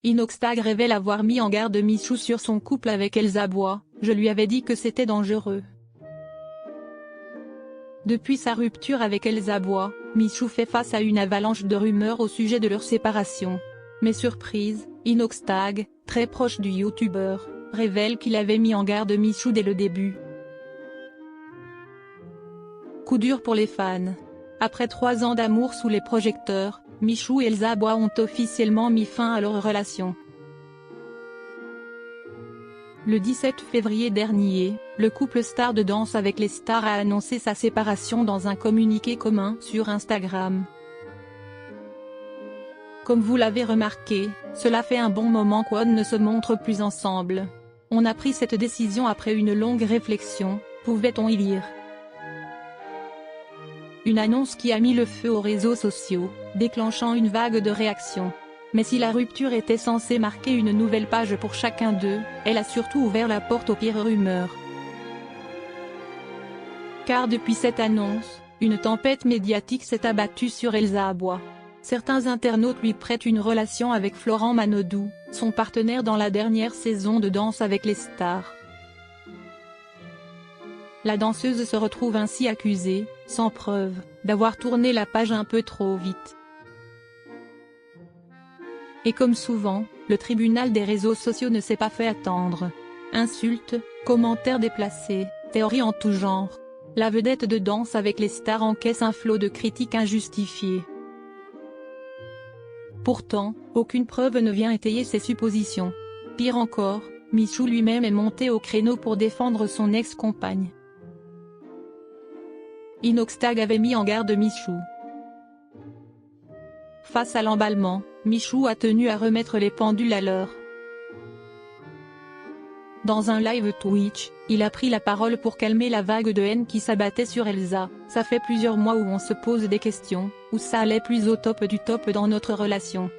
Inoxtag révèle avoir mis en garde Michou sur son couple avec Elsa Bois. Je lui avais dit que c'était dangereux. Depuis sa rupture avec Elsa Bois, Michou fait face à une avalanche de rumeurs au sujet de leur séparation. Mais surprise, Inoxtag, très proche du youtubeur, révèle qu'il avait mis en garde Michou dès le début. Coup dur pour les fans. Après 3 ans d'amour sous les projecteurs, Michou et Elsa Bois ont officiellement mis fin à leur relation. Le 17 février dernier, le couple star de Danse avec les stars a annoncé sa séparation dans un communiqué commun sur Instagram. Comme vous l'avez remarqué, cela fait un bon moment qu'on ne se montre plus ensemble. On a pris cette décision après une longue réflexion, pouvait-on y lire. Une annonce qui a mis le feu aux réseaux sociaux, déclenchant une vague de réactions. Mais si la rupture était censée marquer une nouvelle page pour chacun d'eux, elle a surtout ouvert la porte aux pires rumeurs. Car depuis cette annonce, une tempête médiatique s'est abattue sur Elsa Bois. Certains internautes lui prêtent une relation avec Florent Manodou, son partenaire dans la dernière saison de Danse avec les stars. La danseuse se retrouve ainsi accusée, sans preuve, d'avoir tourné la page un peu trop vite. Et comme souvent, le tribunal des réseaux sociaux ne s'est pas fait attendre. Insultes, commentaires déplacés, théories en tout genre. La vedette de Danse avec les stars encaisse un flot de critiques injustifiées. Pourtant, aucune preuve ne vient étayer ces suppositions. Pire encore, Michou lui-même est monté au créneau pour défendre son ex-compagne. Inoxtag avait mis en garde Michou. Face à l'emballement, Michou a tenu à remettre les pendules à l'heure. Dans un live Twitch, il a pris la parole pour calmer la vague de haine qui s'abattait sur Elsa. Ça fait plusieurs mois où on se pose des questions, où ça allait plus au top du top dans notre relation.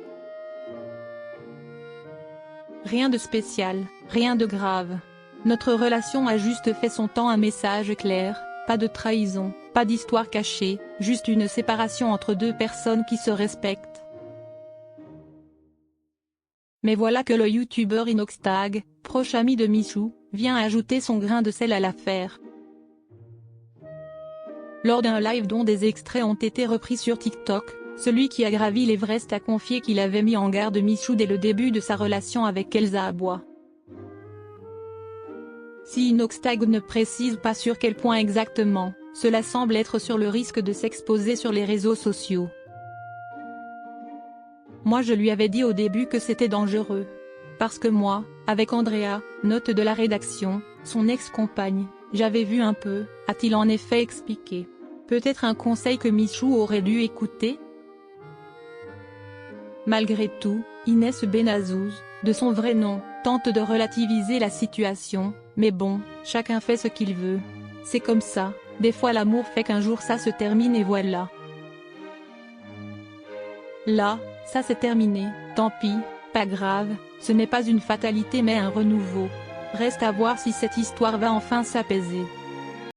Rien de spécial, rien de grave. Notre relation a juste fait son temps, un message clair, pas de trahison, pas d'histoire cachée, juste une séparation entre deux personnes qui se respectent. Mais voilà que le youtubeur Inoxtag, proche ami de Michou, vient ajouter son grain de sel à l'affaire. Lors d'un live dont des extraits ont été repris sur TikTok, celui qui a gravi l'Everest a confié qu'il avait mis en garde Michou dès le début de sa relation avec Elsa Bois. Si Inoxtag ne précise pas sur quel point exactement, cela semble être sur le risque de s'exposer sur les réseaux sociaux. Moi je lui avais dit au début que c'était dangereux. Parce que moi, avec Andrea, note de la rédaction, son ex-compagne, j'avais vu un peu, a-t-il en effet expliqué. Peut-être un conseil que Michou aurait dû écouter? Malgré tout, Inès Benazouz, de son vrai nom, tente de relativiser la situation, mais bon, chacun fait ce qu'il veut. C'est comme ça, des fois l'amour fait qu'un jour ça se termine et voilà. Là, ça c'est terminé, tant pis, pas grave, ce n'est pas une fatalité mais un renouveau. Reste à voir si cette histoire va enfin s'apaiser.